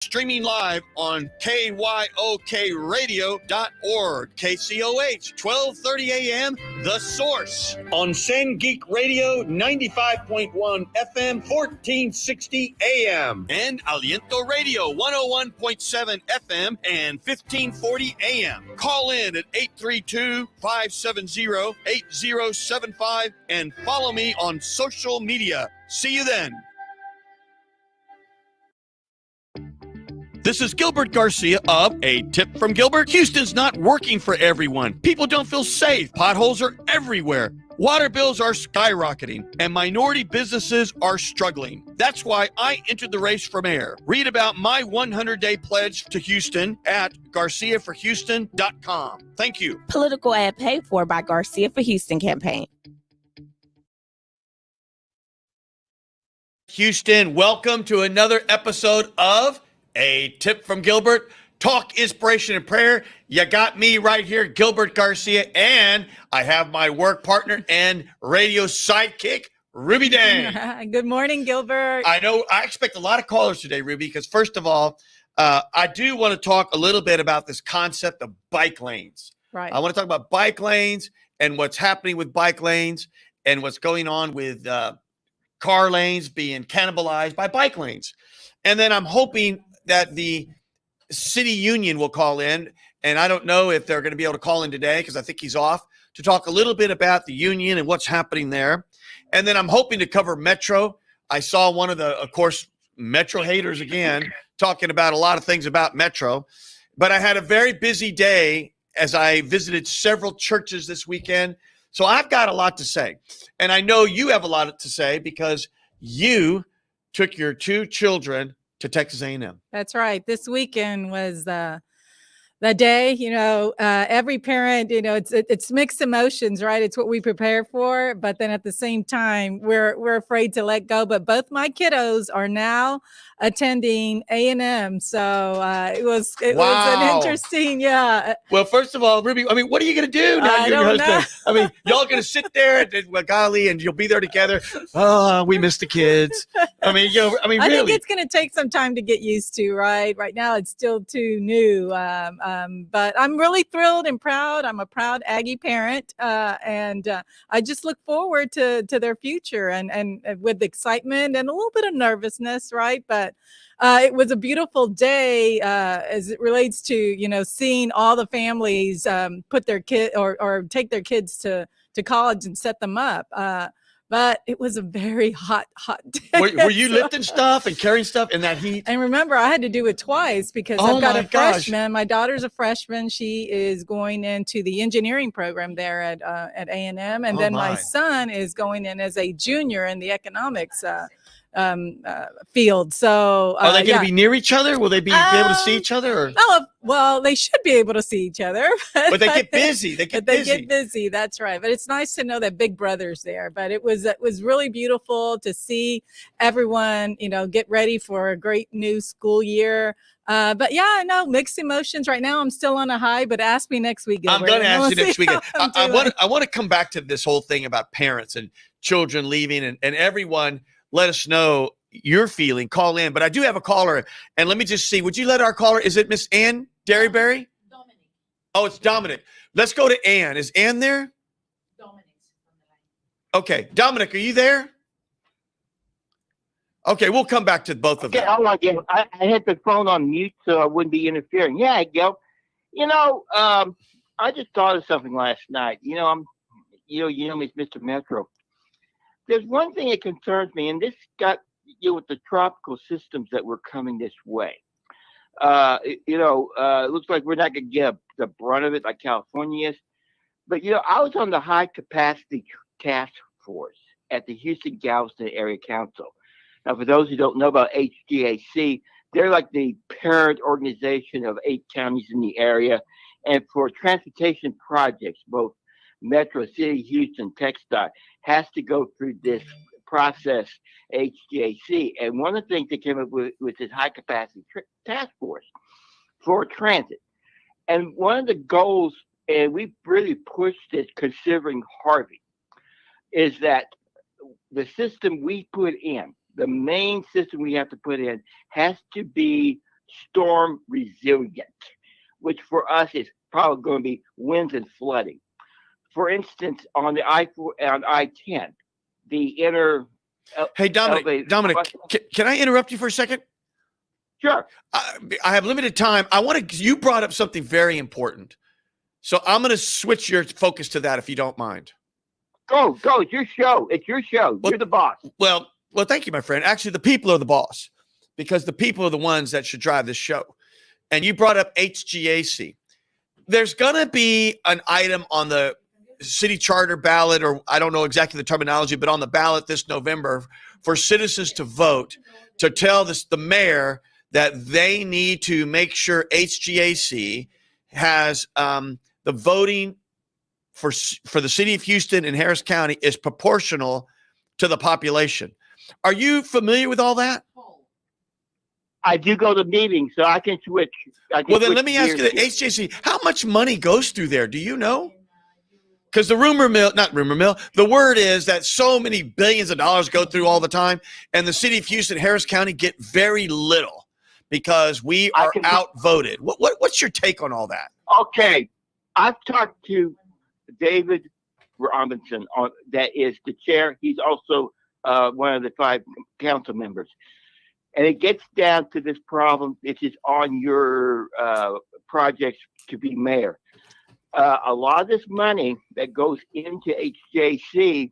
Streaming live on KYOKradio.org. KCOH, 1230 AM, The Source. On Send Geek Radio, 95.1 FM, 1460 AM. And Aliento Radio, 101.7 FM and 1540 AM. Call in at 832-570-8075 and follow me on social media. See you then. This is Gilbert Garcia of A Tip from Gilbert. Houston's not working for everyone. People don't feel safe. Potholes are everywhere. Water bills are skyrocketing, and minority businesses are struggling. That's why I entered the race for mayor. Read about my 100-day pledge to Houston at GarciaForHouston.com. Thank you. Political ad paid for by Garcia for Houston campaign. Houston, welcome to another episode of A Tip from Gilbert. Talk, inspiration, and prayer. You got me right here, Gilbert Garcia, and I have my work partner and radio sidekick, Ruby Dang. Good morning, Gilbert. I know I expect a lot of callers today, Ruby, because first of all, I do want to talk a little bit about this concept of bike lanes. Right. I want to talk about bike lanes and what's happening with bike lanes and what's going on with car lanes being cannibalized by bike lanes. And then I'm hoping that the city union will call in, and I don't know if they're going to be able to call in today because I think he's off, to talk a little bit about the union and what's happening there. And then I'm hoping to cover Metro. I saw one of the, of course, Metro haters again, talking about a lot of things about Metro. But I had a very busy day as I visited several churches this weekend. So I've got a lot to say. And I know you have a lot to say because you took your two children to Texas A&M. That's right. This weekend was the day, every parent, it's mixed emotions, right? It's what we prepare for, but then at the same time, we're afraid to let go. But both my kiddos are now attending A&M. So it was an interesting, yeah. Well, first of all, Ruby, what are you going to do now? You and your husband. Y'all going to sit there and golly, and you'll be there together. Oh, we miss the kids. I really. think it's going to take some time to get used to, right? Right now, it's still too new. But I'm really thrilled and proud. I'm a proud Aggie parent, and I just look forward to their future and with excitement and a little bit of nervousness, right? But it was a beautiful day as it relates to, seeing all the families put their kid or take their kids to college and set them up. But it was a very hot day. Were you lifting stuff and carrying stuff in that heat? And remember, I had to do it twice because I've got a freshman. My daughter's a freshman. She is going into the engineering program there at A&M. And then my son is going in as a junior in the economics field. So are they going to be near each other? Will they be able to see each other? Or? Oh, well, they should be able to see each other. But they get busy. They get busy. That's right. But it's nice to know that Big Brother's there. But it was really beautiful to see everyone, get ready for a great new school year. But yeah, I know mixed emotions right now. I'm still on a high, but ask me next week. Gilbert. I'm going to ask you next week. I want to come back to this whole thing about parents and children leaving and everyone. Let us know your feeling. Call in. But I do have a caller. And let me just see. Would you let our caller? Is it Miss Ann Derryberry? Dominic. Oh, it's Dominic. Let's go to Ann. Is Ann there? Dominic's on the line. Okay. Dominic, are you there? Okay. We'll come back to both of them. Okay. Hold on. I had the phone on mute so I wouldn't be interfering. Yeah, Gil. I just thought of something last night. You know me as Mr. Metro. There's one thing that concerns me, and this got with the tropical systems that were coming this way. It looks like we're not going to get the brunt of it like California is. But, I was on the high capacity task force at the Houston Galveston Area Council. Now, for those who don't know about HGAC, they're like the parent organization of 8 counties in the area. And for transportation projects, both Metro City, Houston, TxDOT has to go through this process, HGAC. And one of the things they came up with this high capacity task force for transit. And one of the goals, and we really pushed this considering Harvey, is that the system we put in, the main system we have to put in, has to be storm resilient, which for us is probably going to be winds and flooding. For instance, on the I-10, the inner Hey, Dominic, can I interrupt you for a second? Sure. I have limited time. You brought up something very important. So I'm going to switch your focus to that if you don't mind. Go. It's your show. You're the boss. Well, thank you, my friend. Actually, the people are the boss because the people are the ones that should drive this show. And you brought up HGAC. There's going to be an item on the city charter ballot, or I don't know exactly the terminology, but on the ballot this November for citizens to vote to tell the mayor that they need to make sure HGAC has the voting for the city of Houston and Harris County is proportional to the population. Are you familiar with all that? I do go to meetings, so I can switch. Well, then let me ask you the HGAC, how much money goes through there? Do you know? Because the the word is that so many billions of dollars go through all the time, and the city of Houston, Harris County get very little because we are outvoted. What's your take on all that? Okay. I've talked to David Robinson, that is the chair. He's also one of the 5 council members. And it gets down to this problem. This is on your projects to be mayor. A lot of this money that goes into HJC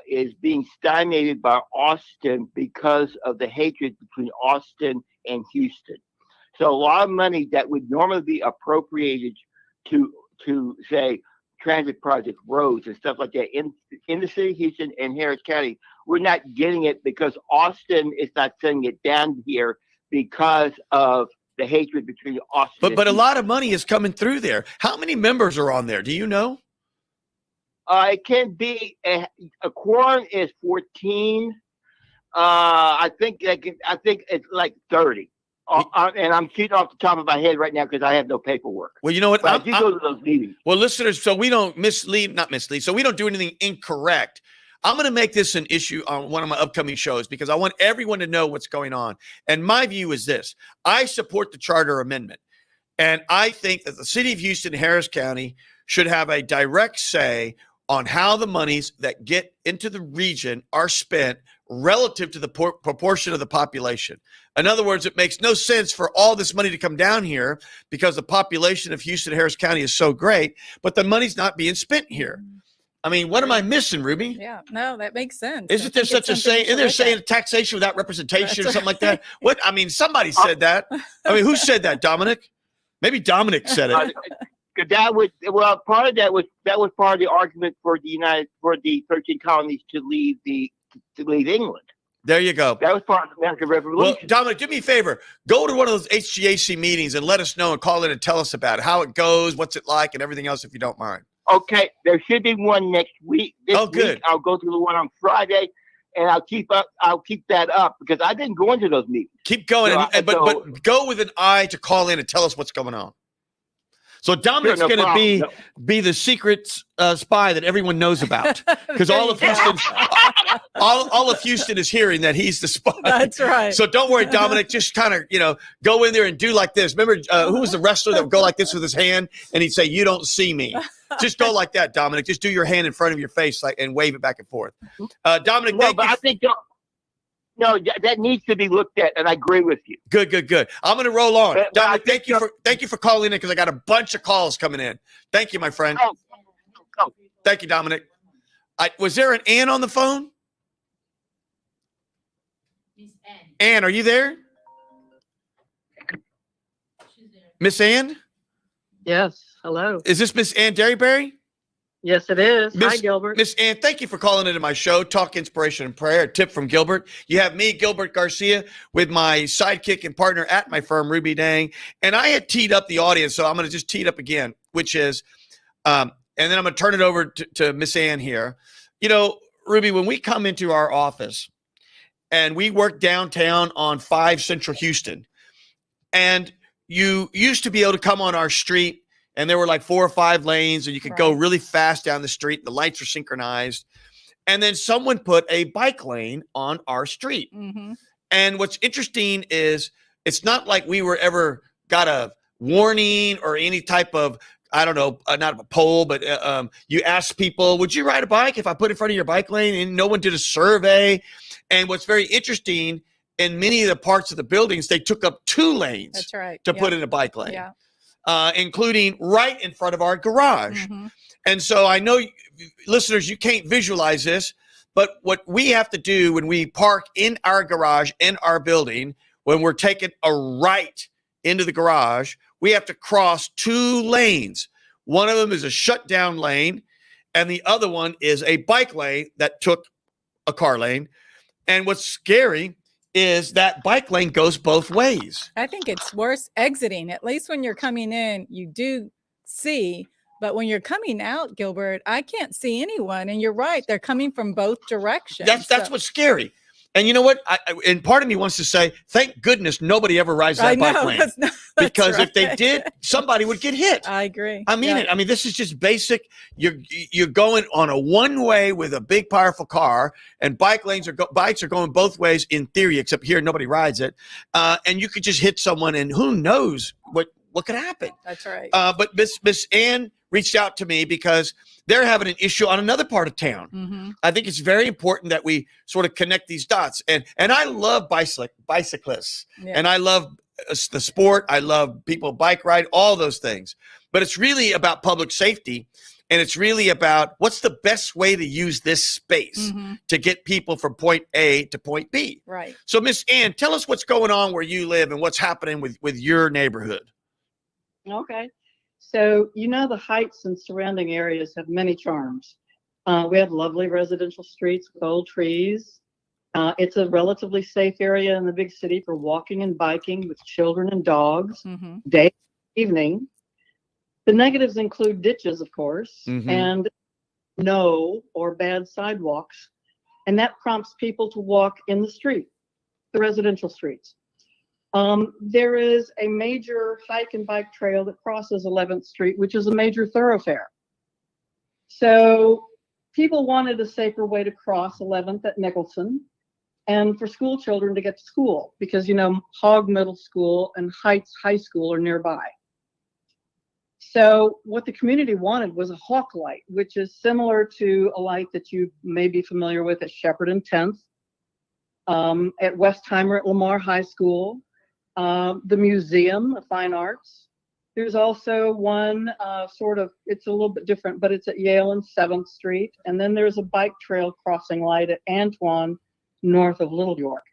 is being stymied by Austin because of the hatred between Austin and Houston. So a lot of money that would normally be appropriated to say transit project roads and stuff like that in the city of Houston and Harris County, we're not getting it because Austin is not sending it down here because of the hatred between Austin. But a lot of money is coming through there. How many members are on there? Do you know? It can be a quorum is 14. I think it's like 30. And I'm shooting off the top of my head right now because I have no paperwork. Well, you know what? I do go to those meetings. Well, listeners, so we don't not mislead. So we don't do anything incorrect. I'm going to make this an issue on one of my upcoming shows because I want everyone to know what's going on. And my view is this. I support the charter amendment. And I think that the city of Houston, Harris County should have a direct say on how the monies that get into the region are spent relative to the proportion of the population. In other words, it makes no sense for all this money to come down here because the population of Houston, Harris County is so great, but the money's not being spent here. I mean, what am I missing, Ruby? Yeah, no, that makes sense. Isn't there such a saying? Isn't there saying taxation without representation or something like that? What? I mean, somebody said that. I mean, who said that, Dominic? Maybe Dominic said it. Part of that was part of the argument for the 13 colonies to leave England. There you go. That was part of the American Revolution. Well, Dominic, do me a favor. Go to one of those HGAC meetings and let us know and call in and tell us about it, how it goes, what's it like, and everything else if you don't mind. Okay, there should be one next week. This good. week I'll go to the one on Friday, and I'll keep that up because I've been going to those meetings. Keep going, but go with an eye to call in and tell us what's going on. So Dominic's going to be the secret spy that everyone knows about because all of Houston, all of Houston is hearing that he's the spy. That's right. So don't worry, Dominic. Just kind of go in there and do like this. Remember who was the wrestler that would go like this with his hand and he'd say, "You don't see me." Just go like that, Dominic. Just do your hand in front of your face and wave it back and forth. Dominic, I think that needs to be looked at, and I agree with you. Good. I'm going to roll on. Dominic, thank you for calling in because I got a bunch of calls coming in. Thank you, my friend. Oh. Thank you, Dominic. Was there an Ann on the phone? Ann, are you there? Miss Ann? Yes. Hello. Is this Miss Ann Derryberry? Yes, it is. Hi, Gilbert. Miss Ann, thank you for calling into my show, Talk Inspiration and Prayer, a tip from Gilbert. You have me, Gilbert Garcia, with my sidekick and partner at my firm, Ruby Dang. And I had teed up the audience, so I'm going to just tee it up again, which is, and then I'm going to turn it over to Miss Ann here. Ruby, when we come into our office and we work downtown on 5 Central Houston, and you used to be able to come on our street, and there were like 4 or 5 lanes, and you could go really fast down the street. The lights are synchronized. And then someone put a bike lane on our street. Mm-hmm. And what's interesting is it's not like we were ever got a warning or any type of, I don't know, not a poll, but you ask people, would you ride a bike if I put in front of your bike lane? And no one did a survey. And what's very interesting, in many of the parts of the buildings, they took up 2 lanes That's right. to put in a bike lane, Yeah. including right in front of our garage. Mm-hmm. And so I know, listeners, you can't visualize this, but what we have to do when we park in our garage, in our building, when we're taking a right into the garage, we have to cross 2 lanes. One of them is a shutdown lane, and the other one is a bike lane that took a car lane. And what's scary is that bike lane goes both ways. I think it's worse exiting. At least when you're coming in, you do see. But when you're coming out, Gilbert, I can't see anyone. And you're right. They're coming from both directions. That's what's scary. And you know what? And part of me wants to say, thank goodness nobody ever rides that bike lane. Because if they did, somebody would get hit. I agree. I mean it. I mean, this is just basic. You're going on a one way with a big, powerful car, and bikes are going both ways in theory, except here nobody rides it. And you could just hit someone, and who knows what could happen. That's right. But Miss Ann reached out to me because they're having an issue on another part of town. Mm-hmm. I think it's very important that we sort of connect these dots. And I love bicyclists, and I love the sport. I love people bike ride, all those things. But it's really about public safety, and it's really about what's the best way to use this space to get people from point A to point B. Right. So, Miss Ann, tell us what's going on where you live and what's happening with your neighborhood. Okay. So, the Heights and surrounding areas have many charms. We have lovely residential streets with old trees. It's a relatively safe area in the big city for walking and biking with children and dogs, day, evening. The negatives include ditches, of course, and no or bad sidewalks. And that prompts people to walk in the street, the residential streets. There is a major hike and bike trail that crosses 11th Street, which is a major thoroughfare. So people wanted a safer way to cross 11th at Nicholson and for school children to get to school because, Hogg Middle School and Heights High School are nearby. So what the community wanted was a hawk light, which is similar to a light that you may be familiar with at Shepherd and 10th, at Westheimer at Lamar High School, the Museum of Fine Arts. There's also one it's a little bit different, but it's at Yale and 7th Street. And then there's a bike trail crossing light at Antoine, north of Little York.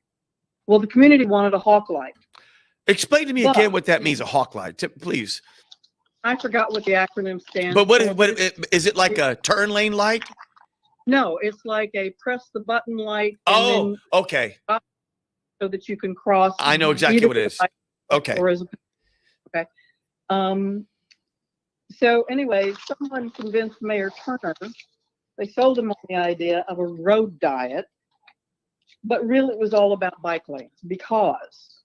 Well, the community wanted a hawk light. Explain to me again what that means, a hawk light, please. I forgot what the acronym stands for. But what is it like a turn lane light? No, it's like a press the button light. Oh, okay. So that you can cross. I know exactly what it is. Okay. Okay. So anyway, someone convinced Mayor Turner. They sold him on the idea of a road diet, but really it was all about bike lanes because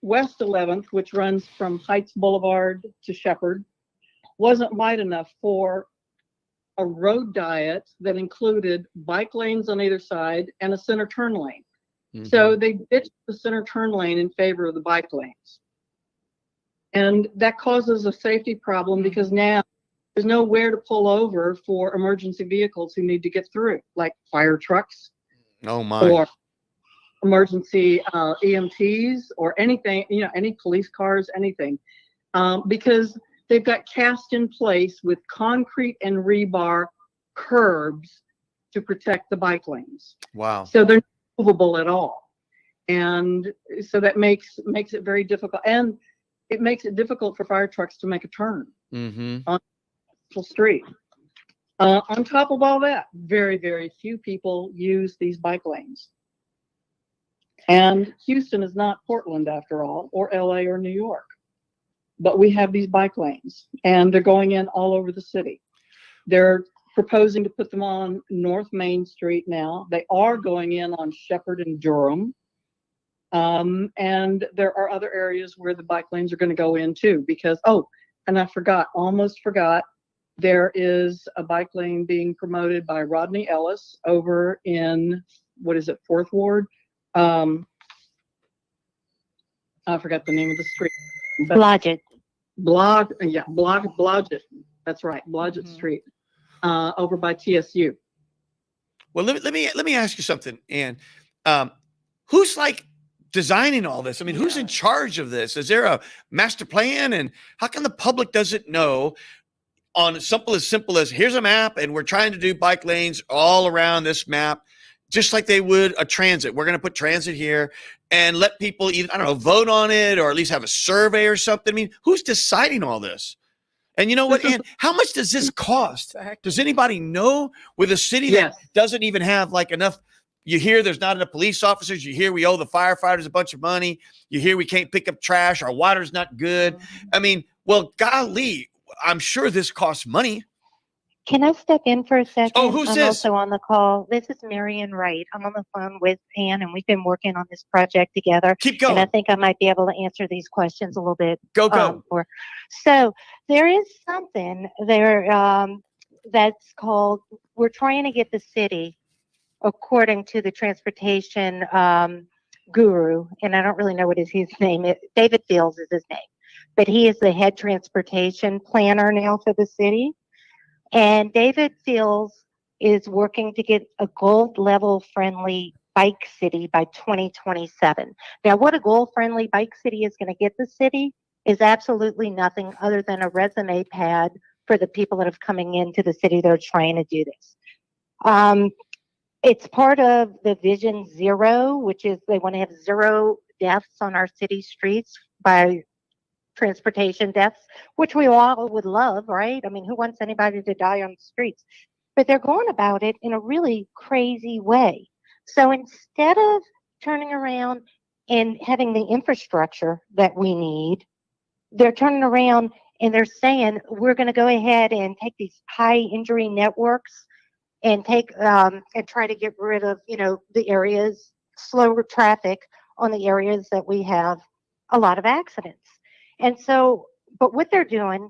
West 11th, which runs from Heights Boulevard to Shepherd, wasn't wide enough for a road diet that included bike lanes on either side and a center turn lane. So they ditched the center turn lane in favor of the bike lanes. And that causes a safety problem because now there's nowhere to pull over for emergency vehicles who need to get through, like fire trucks. Oh my. Or emergency EMTs or anything, any police cars, anything. Because they've got cast in place with concrete and rebar curbs to protect the bike lanes. Wow. So they're not movable at all. And so that makes it very difficult. And it makes it difficult for fire trucks to make a turn on the street. On top of all that, very, very few people use these bike lanes. And Houston is not Portland after all, or LA or New York. But we have these bike lanes and they're going in all over the city. They're proposing to put them on North Main Street now. They are going in on Shepherd and Durham. And there are other areas where the bike lanes are going to go in too, because, and I almost forgot, there is a bike lane being promoted by Rodney Ellis over in, 4th Ward? I forgot the name of the street. But Blodgett. Blodgett. That's right, Blodgett Street, over by TSU. Well, let me ask you something, Ann. Who's like designing all this? I mean, who's in charge of this? Is there a master plan? And how come the public doesn't know on as simple as here's a map and we're trying to do bike lanes all around this map, just like they would a transit. We're going to put transit here and let people either, I don't know, vote on it or at least have a survey or something. I mean, who's deciding all this? And you know what, Ann, how much does this cost? Does anybody know, with a city that doesn't even have like enough? You hear there's not enough police officers. You hear we owe the firefighters a bunch of money. You hear we can't pick up trash. Our water's not good. I mean, well, golly, I'm sure this costs money. Can I step in for a second? Oh, who's I'm this? also on the call. This is Marion Wright. I'm on the phone with Ann, and we've been working on this project together. Keep going. And I think I might be able to answer these questions a little bit. Go. So there is something there that's called, we're trying to get the city, according to the transportation guru, and I don't really know what is his name. David Fields is his name, but he is the head transportation planner now for the city. And David Fields is working to get a gold level friendly bike city by 2027. Now, what a gold friendly bike city is going to get the city is absolutely nothing other than a resume pad for the people that are coming into the city that are trying to do this. It's part of the Vision Zero, which is they want to have 0 deaths on our city streets by transportation deaths, which we all would love, right? I mean, who wants anybody to die on the streets? But they're going about it in a really crazy way. So instead of turning around and having the infrastructure that we need, they're turning around and they're saying, we're going to go ahead and take these high injury networks and take and try to get rid of, the areas, slower traffic on the areas that we have a lot of accidents. And so, but what they're doing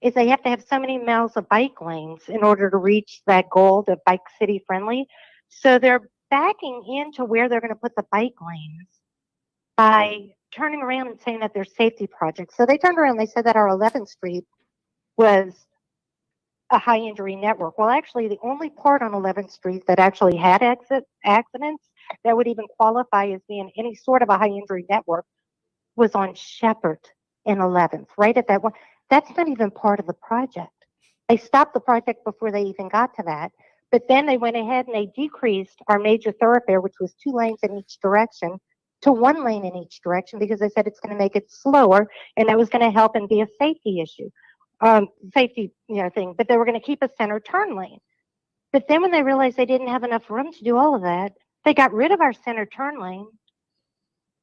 is they have to have so many miles of bike lanes in order to reach that goal of bike city friendly. So they're backing into where they're going to put the bike lanes by turning around and saying that they're safety projects. So they turned around and they said that our 11th Street was a high injury network. Well, actually, the only part on 11th Street that actually had accidents that would even qualify as being any sort of a high injury network was on Shepherd and 11th, right at that one. That's not even part of the project. They stopped the project before they even got to that. But then they went ahead and they decreased our major thoroughfare, which was 2 lanes in each direction, to 1 lane in each direction because they said it's going to make it slower and that was going to help and be a safety issue, thing. But they were going to keep a center turn lane. But then when they realized they didn't have enough room to do all of that, they got rid of our center turn lane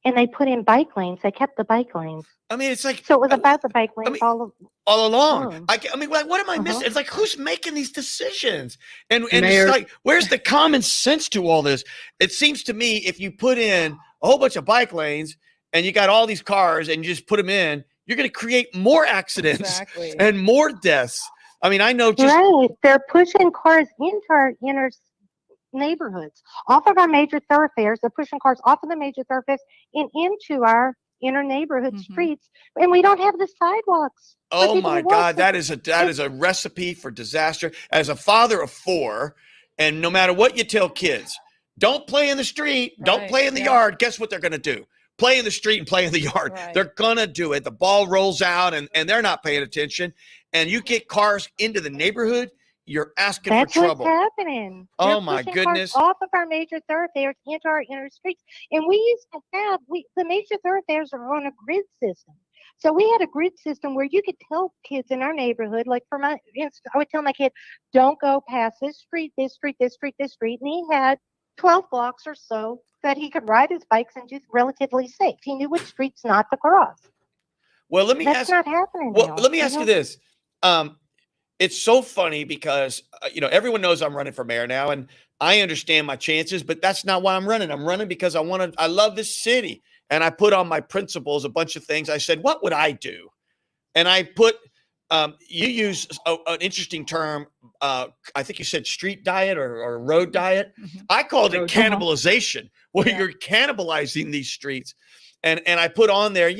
and they put in bike lanes. They kept the bike lanes. I mean, it's like, so it was about the bike lanes all along. Mm. I mean, like, what am I missing? It's like, who's making these decisions? And it's like, where's the common sense to all this? It seems to me if you put in a whole bunch of bike lanes and you got all these cars and you just put them in, you're going to create more accidents and more deaths. I mean, I know right. They're pushing cars into our inner neighborhoods, off of our major thoroughfares. They're pushing cars off of the major thoroughfares and into our inner neighborhood streets, and we don't have the sidewalks. Oh my God, that is a recipe for disaster. As a father of 4, and no matter what you tell kids, don't play in the street, don't play in the yard. Guess what they're going to do? Play in the street and play in the yard. They're going to do it. The ball rolls out and they're not paying attention. And you get cars into the neighborhood, you're asking for trouble. That's what's happening. Oh my goodness. Cars off of our major thoroughfares into our inner streets. And we used to have, the major thoroughfares are on a grid system. So we had a grid system where you could tell kids in our neighborhood, like I would tell my kid, don't go past this street, this street, this street, this street. And he had 12 blocks or so that he could ride his bikes and do relatively safe. He knew which streets not to cross. Well, That's not happening now. Well, let me ask you this. It's so funny because, everyone knows I'm running for mayor now and I understand my chances, but that's not why I'm running. I'm running because I love this city. And I put on my principles a bunch of things. I said, what would I do? And I put, you use an interesting term. I think you said street diet or road diet. I called it cannibalization, where you're cannibalizing these streets. And I put on there,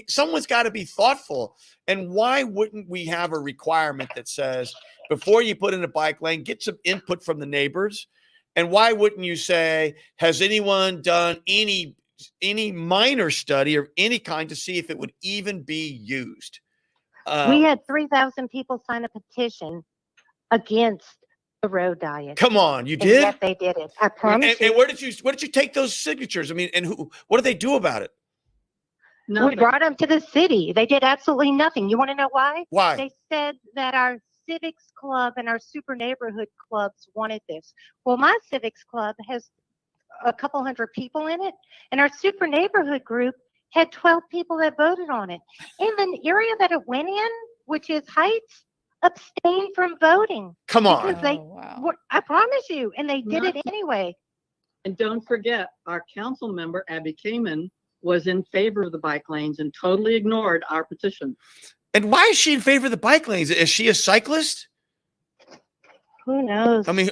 someone's got to be thoughtful. And why wouldn't we have a requirement that says before you put in a bike lane, get some input from the neighbors? And why wouldn't you say, has anyone done any minor study of any kind to see if it would even be used? We had 3,000 people sign a petition against the road diet. Come on, you And did? yet they did it. I promise And you. where did you take those signatures? I mean, and what did they do about it? We Nothing. brought them to the city. They did absolutely nothing. You want to know why? Why? They said that our civics club and our super neighborhood clubs wanted this. Well, my civics club has a couple hundred people in it, and our super neighborhood group had 12 people that voted on it. And the area that it went in, which is Heights, abstained from voting. Come on. Because they I promise you, and they did Not- it anyway. And don't forget, our council member, Abby Kamen, was in favor of the bike lanes and totally ignored our petition. And why is she in favor of the bike lanes? Is she a cyclist? Who knows? I mean,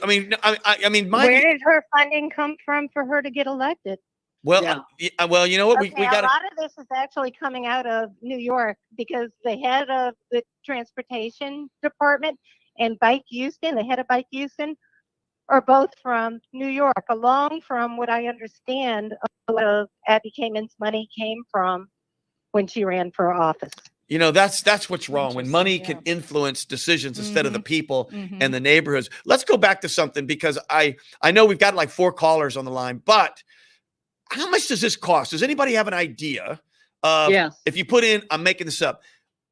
Where did her funding come from for her to get elected? well, Yeah. well, you know what? Okay, We got a lot of this is actually coming out of New York because the head of the transportation department and Bike Houston, the head of Bike Houston, are both from New York. Along from what I understand, a lot of Abby Kamen's money came from when she ran for office. that's what's wrong when money Interesting, can influence decisions instead of the people Mhm. and the neighborhoods. Let's go back to something because I know we've got like 4 callers on the line, but how much does this cost? Does anybody have an idea of Yes. if you put in, I'm making this up,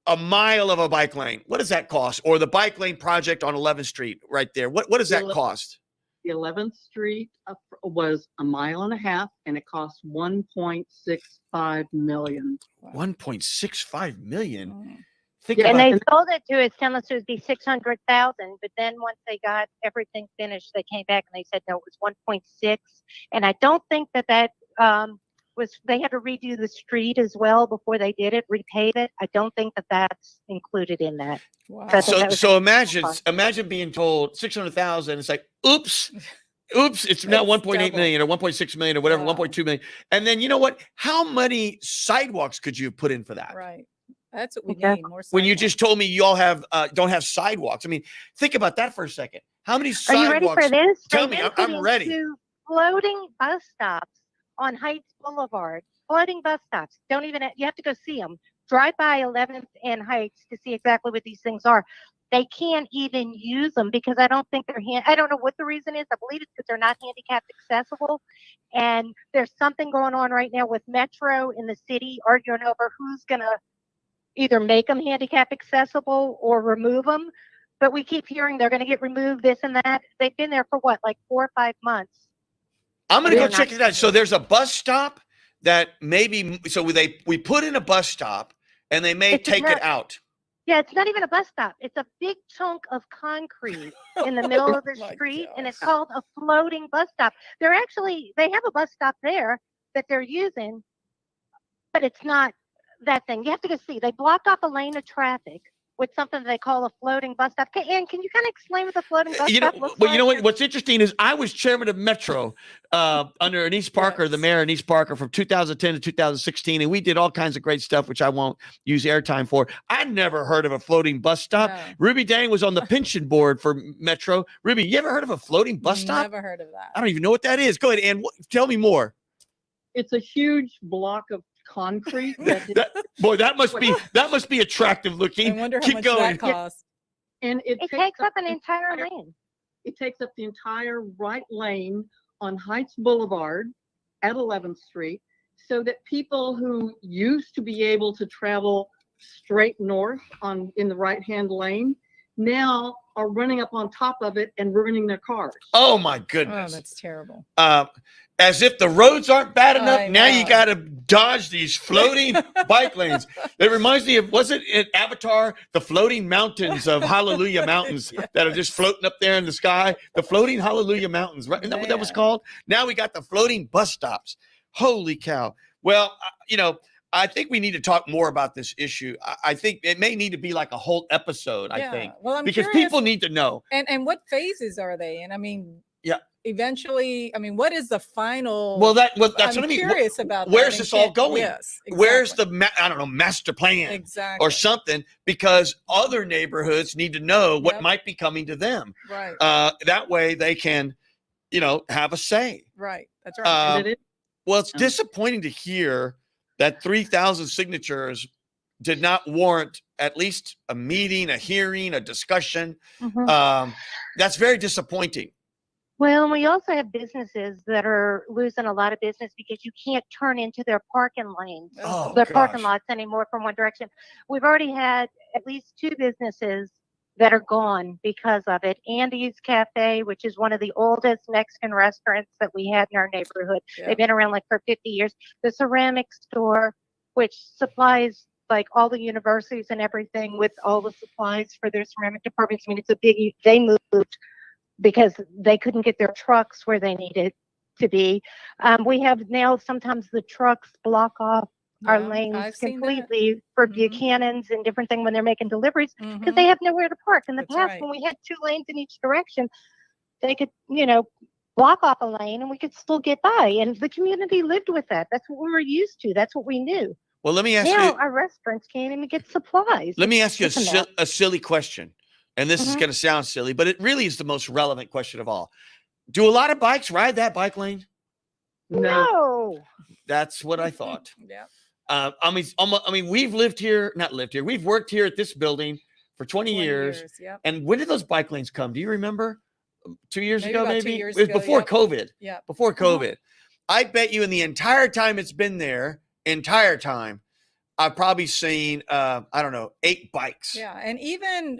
a mile of a bike lane, what does that cost? Or the bike lane project on 11th Street right there. What does that cost? The 11th Street was a mile and a half, and it cost 1.65 million. 1.65 million. Mm. Think Yeah, And about they sold it to us, telling us it would be 600,000. But then once they got everything finished, they came back and they said no, it was 1.6. And I don't think that was. They had to redo the street as well before they did it, repave it. I don't think that that's included in that. Wow. I think that was So a imagine cost. being told 600,000. It's like, oops, it's now It's 1.8 double. million or 1.6 million or whatever, Wow. 1.2 million. And then you know what? How many sidewalks could you have put in for that? Right. That's what we Exactly. need. More When you sidewalks. just told me you all have don't have sidewalks. I mean, think about that for a second. How many Are you ready sidewalks? for this? Tell They me, then I'm put in ready. 2 floating bus stops on Heights Boulevard. Floating bus stops. Don't even, you have to go see them. Drive by 11th and Heights to see exactly what these things are. They can't even use them because I don't think I don't know what the reason is. I believe it's because they're not handicapped accessible. And there's something going on right now with Metro in the city arguing over who's going to either make them handicap accessible or remove them. But we keep hearing they're going to get removed, this and that. They've been there for what, like 4 or 5 months. I'm gonna go They're not- check it out. So there's a bus stop that we put in a bus stop and they may It's take it not- out. Yeah, it's not even a bus stop. It's a big chunk of concrete in the middle of the my street, and it's gosh. called a floating bus stop. They have a bus stop there that they're using, but it's not that thing. You have to go see. They blocked off a lane of traffic with something they call a floating bus stop. Ann, can you kind of explain what the floating bus stop looks Well, like? you know what? What's interesting is I was chairman of Metro under Anise Parker, the Yes. mayor Anise Parker, from 2010 to 2016, and we did all kinds of great stuff, which I won't use airtime for. I never heard of a floating bus stop. No. Ruby Dang was on the pension board for Metro. Ruby, you ever heard of a floating bus stop? Never heard of that. I don't even know what that is. Go ahead, Ann. Tell me more. It's a huge block of concrete. That must be attractive I looking. wonder how Keep much going. that costs. And It takes up an entire lane. It takes up the entire right lane on Heights Boulevard at 11th Street, so that people who used to be able to travel straight north in the right-hand lane now are running up on top of it and ruining their cars. Oh my Oh, goodness. that's terrible. As if the roads aren't bad enough, I now you know. got to dodge these floating bike lanes. It reminds me of, was it in Avatar, the floating mountains of Hallelujah Mountains that are just floating up there in the sky? The floating Hallelujah Mountains, right? Isn't that what that was Man. called? Now we got the floating bus stops. Holy cow. Well, I think we need to talk more about this issue. I think it may need to be like a whole episode, I Yeah. think, Well, I'm because curious, people need to know. and what phases are they in? I mean, Yeah. Eventually, I mean, what is the final? Well, that's I'm what I mean. curious about Where's that this all intent. going? Yes, Where's exactly. the I don't know, master plan Exactly. or something? Because other neighborhoods need to know what Yep. might be coming to them. Right. That way they can, have a say. Right. That's right. And it is. Well, it's disappointing to hear that 3,000 signatures did not warrant at least a meeting, a hearing, a discussion. Mhm. That's very disappointing. Well, and we also have businesses that are losing a lot of business because you can't turn into their parking lanes, Oh, their parking gosh. lots anymore from one direction. We've already had at least 2 businesses that are gone because of it. Andy's Cafe, which is one of the oldest Mexican restaurants that we had in our neighborhood. Yep. They've been around like for 50 years. The ceramic store, which supplies like all the universities and everything with all the supplies for their ceramic departments. I mean, it's a big, they moved because they couldn't get their trucks where they needed to be. We have now sometimes the trucks block off our Yeah, lanes I've seen that. completely for Mhm. Buchanan's and different things when they're making deliveries because Mhm. they have nowhere to park. In the That's past, right. when we had 2 lanes in each direction, they could, block off a lane and we could still get by. And the community lived with that. That's what we were used to. That's what we knew. Well, let me ask Now you. our restaurants can't even get supplies. Let me ask you It's a mess. a silly question. And this is Mhm. going to sound silly, but it really is the most relevant question of all. Do a lot of bikes ride that bike lane? No. That's what I thought. Yeah. I mean, we've not lived here. We've worked here at this building for 20 years. Yep. And when did those bike lanes come? Do you remember? 2 years Maybe ago, about 2 maybe? years It was ago, before yep. COVID. Yeah. Before COVID. I bet you in the entire time it's been there, I've probably seen, I don't know, 8 bikes. Yeah, and even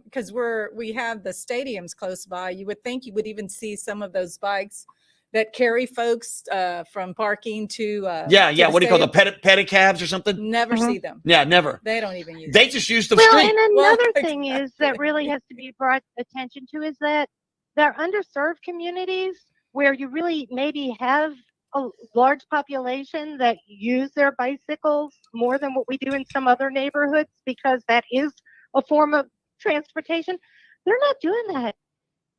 because we have the stadiums close by, you would think you would even see some of those bikes that carry folks from parking to Yeah. the What do you call the stadium. pedicabs or something? Never see them. Yeah, never. They don't even use They it. just use the Well, street. and Well, another thing is that exactly. really has to be brought attention to is that there are underserved communities where you really maybe have a large population that use their bicycles more than what we do in some other neighborhoods because that is a form of transportation. They're not doing that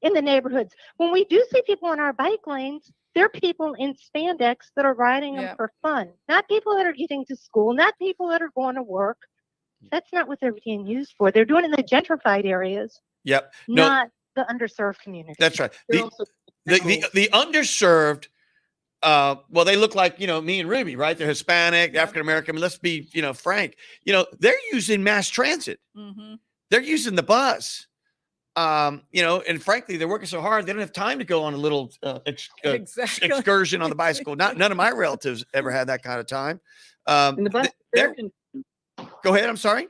in the neighborhoods. When we do see people on our bike lanes, they're people in spandex that are riding them Yeah. for fun, not people that are getting to school, not people that are going to work. That's not what they're being used for. They're doing it in the gentrified areas, Yep. No, not the underserved communities. that's right. They're The, also the underserved, well, they look like, me and Ruby, right? They're Hispanic, Yep. African American. I mean, let's be, frank. They're using mass transit. Mm-hmm. They're using the bus. And frankly, they're working so hard they don't have time to go on a little Exactly. excursion on the bicycle. None of my relatives ever had that kind of time. and the bus is air they're- Go ahead. I'm sorry.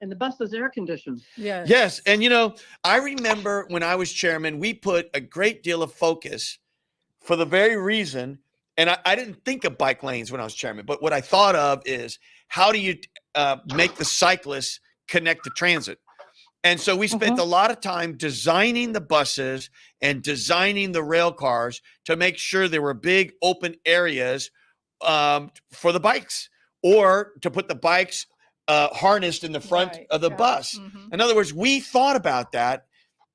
and the bus is air conditioned. Yeah. Yes. And, I remember when I was chairman, we put a great deal of focus for the very reason, and I didn't think of bike lanes when I was chairman, but what I thought of is how do you make the cyclists connect to transit? And so we spent a lot of time designing the buses and designing the rail cars to make sure there were big open areas for the bikes, or to put the bikes harnessed in the front Right. of the Yeah. bus. Mhm. In other words, we thought about that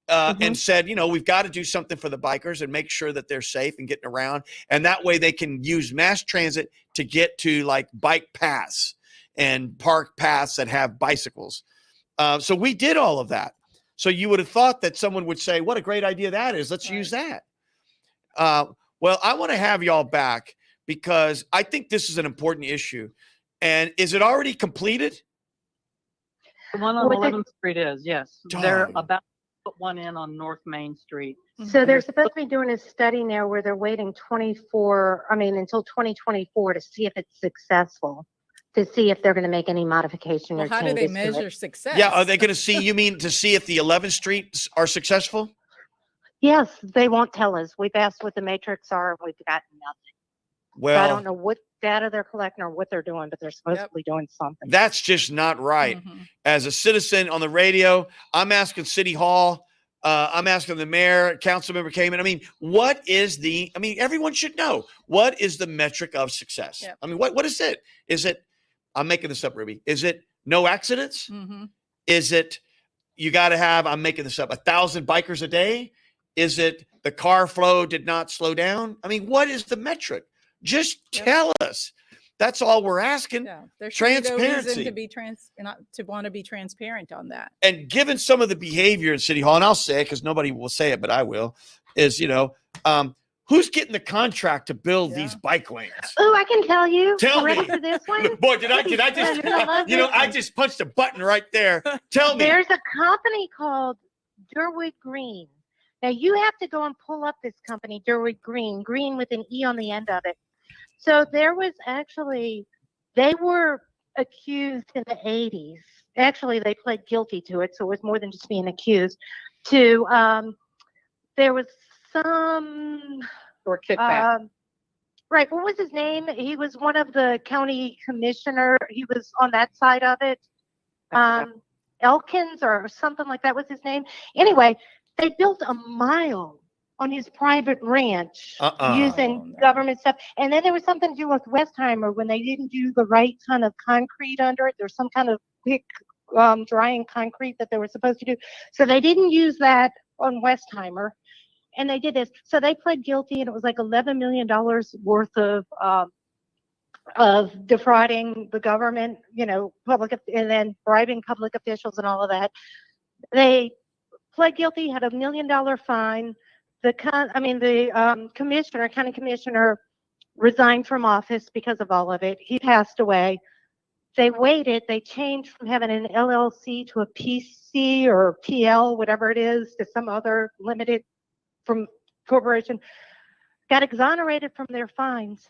and said, we've got to do something for the bikers and make sure that they're safe and getting around. And that way they can use mass transit to get to like bike paths and park paths that have bicycles. So we did all of that. So you would have thought that someone would say, what a great idea that is. Let's use that. Well, I want to have y'all back because I think this is an important issue. And is it already completed? The one on Well, 11th Street is, yes. They're Darn. about to put one in on North Main Street. So they're supposed to be doing a study now where they're waiting until 2024 to see if it's successful, to see if they're going to make any modification Well, or how do changes they to measure it. success? Yeah. Are they going to see, you mean to see if the 11th Streets are successful? Yes, they won't tell us. We've asked what the matrix are, and we've gotten nothing. Well, So I don't know what data they're collecting or what they're doing, but they're supposed to be doing something. that's just not right. Mhm. As a citizen on the radio, I'm asking City Hall, I'm asking the mayor, council member Kamen. I mean, everyone should know, what is the metric of success? Yep. I mean, what is it? Is it, I'm making this up, Ruby. Is it no accidents? Mhm. Is it, you got to have, I'm making this up, 1,000 bikers a day? Is it the car flow did not slow down? I mean, what is the metric? Just tell us. That's all we're asking. Yeah, there should be no Transparency. reason to want to be transparent on that. And given some of the behavior in City Hall, and I'll say it because nobody will say it, but I will, is, who's getting the contract to build these bike lanes? Oh, I can tell you. Tell Ready me. for this one? Boy, did I just, I just punched a button right there. Tell me. There's a company called Durwood Green. Now you have to go and pull up this company, Durwood Green, green with an E on the end of it. So there was actually, they were accused in the 80s. Actually, they pled guilty to it, so it was more than just being accused. There was some Or kickback. right. What was his name? He was one of the county commissioner. He was on that side of it. Elkins or something like that was his name. Anyway, they built a mile on his private ranch using government stuff. And then there was something to do with Westheimer when they didn't do the right kind of concrete under it. There's some kind of quick drying concrete that they were supposed to do. So they didn't use that on Westheimer. And they did this. So they pled guilty, and it was like $11 million worth of defrauding the government, public, and then bribing public officials and all of that. They pled guilty, had $1 million fine. The county commissioner resigned from office because of all of it. He passed away. They waited. They changed from having an LLC to a PC or PL, whatever it is, to some other limited from corporation. Got exonerated from their fines.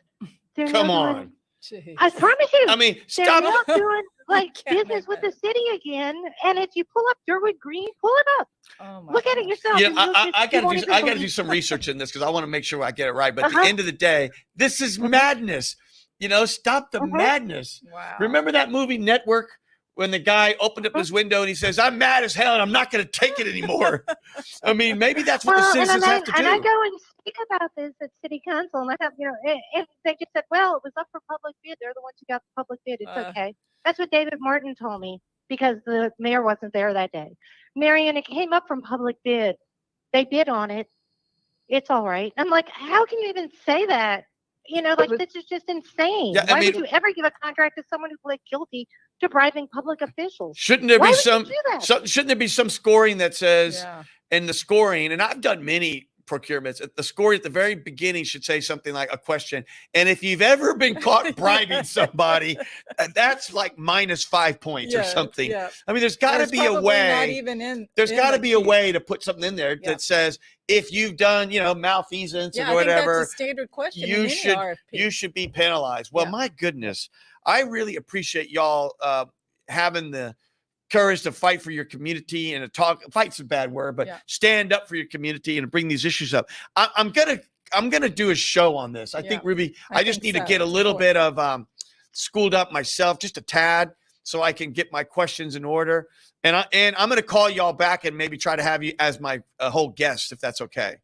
Come on. Jeez. I promise you. I mean, they're stop. now doing like can't business make with that. the city again. And if you pull up Durwood Green, pull it up. Oh my Look at it gosh. yourself. Yeah, and you'll I just- you won't even got to do believe- some research in this because I want to make sure I get it right. But at the Uh-huh. end of the day, this is madness. Stop the madness. Wow. Remember that movie Network when the guy opened up his window and he says, "I'm mad as hell and I'm not going to take it anymore." I mean, maybe that's what the citizens have to do. And I go and speak about this at city council, and I have, and they just said, well, it was up for public bid. They're the ones who got the public bid. It's okay. That's what David Martin told me because the mayor wasn't there that day. Marion, it came up from public bid. They bid on it. It's all right. I'm like, how can you even say that? This is just insane. Yeah, Why would you ever give a contract to someone who pled guilty to bribing public officials? Shouldn't there Why be would you some? do that? Shouldn't there be some scoring that says? Yeah. And the scoring, and I've done many procurements, the score at the very beginning should say something like a question. And if you've ever been caught bribing somebody, that's like -5 points or something. Yeah. I mean, there's got to It's be a probably way. not even in. There's in got to the be a key. way to put something in there that says if you've done, malfeasance Yeah, or I think whatever, that's a standard question. in you any should RFP. you should be penalized. Well, Yeah. my goodness, I really appreciate y'all having the courage to fight for your community and to talk. Fight's a bad word, but stand up for your community and bring these issues up. I'm gonna do a show on this. I think, Ruby, I just need to get a little bit of schooled up myself, just a tad, so I can get my questions in order. And I'm gonna call y'all back and maybe try to have you as my whole guest, if that's okay.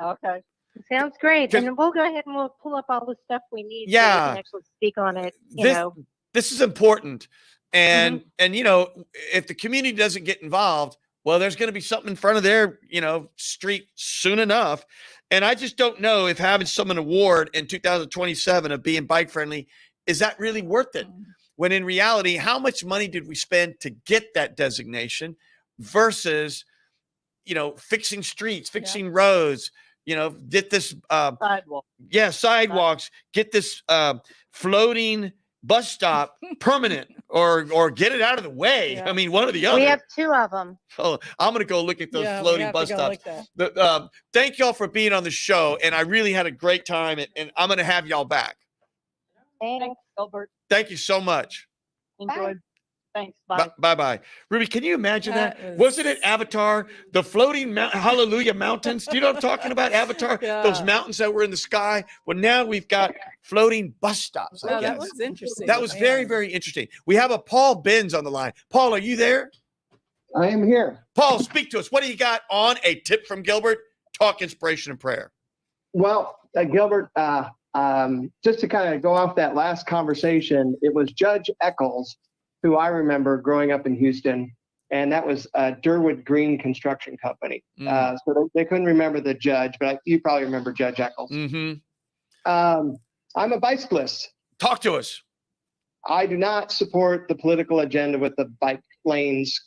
Okay. Sounds great. 'Cause- And we'll go ahead and we'll pull up all the stuff we need so we Yeah. can actually speak on it, you know. This is important. And if the community doesn't get involved, well, there's going to be something in front of their, street soon enough. And I just don't know if having someone award in 2027 of being bike friendly, is that really worth it? When in reality, how much money did we spend to get that designation versus, fixing streets, fixing roads, get this, Sidewalk. sidewalks, get this floating bus stop permanent or get it out of the way. Yeah. I mean, one or the other. We have 2 of them. Oh, I'm going to go look at those Yeah, we floating have to bus go stops. look that. Thank y'all for being on the show. And I really had a great time and I'm going to have y'all back. Thanks, Gilbert. Thank you so much. Enjoyed. Thanks. Bye. Bye-bye. Ruby, can you imagine that? That Wasn't it Avatar? The floating Hallelujah Mountains? Do you know what I'm talking about? Avatar? Yeah. Those mountains that were in the sky? Well, now we've got floating bus stops. I Oh, that guess. was interesting. That was very, Man. very interesting. We have a Paul Benz on the line. Paul, are you there? I am here. Paul, speak to us. What do you got on a tip from Gilbert? Talk inspiration and prayer. Well, Gilbert, just to kind of go off that last conversation, it was Judge Eccles, who I remember growing up in Houston, and that was Durwood Green Construction Company. Mm. So they couldn't remember the judge, but you probably remember Judge Eccles. Mm-hmm. I'm a bicyclist. Talk to us. I do not support the political agenda with the bike lanes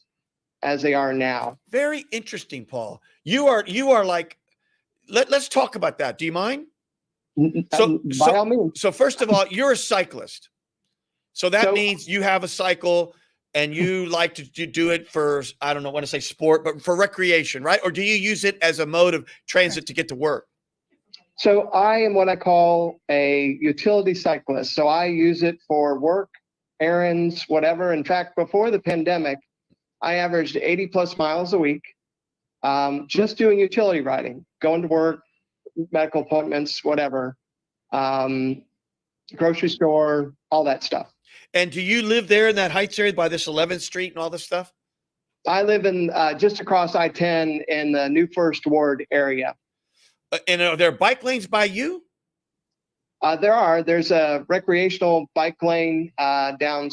as they are now. Very interesting, Paul. You are like, let's talk about that. Do you mind? By all means. So first of all, you're a cyclist. So that So- means you have a cycle and you like to do it for, I don't know, want to say sport, but for recreation, right? Or do you use it as a mode of transit to get to work? So I am what I call a utility cyclist. So I use it for work, errands, whatever. In fact, before the pandemic, I averaged 80 plus miles a week, just doing utility riding, going to work, medical appointments, whatever, grocery store, all that stuff. And do you live there in that Heights area by this 11th Street and all this stuff? I live in just across I-10 in the New First Ward area. And are there bike lanes by you? There's a recreational bike lane down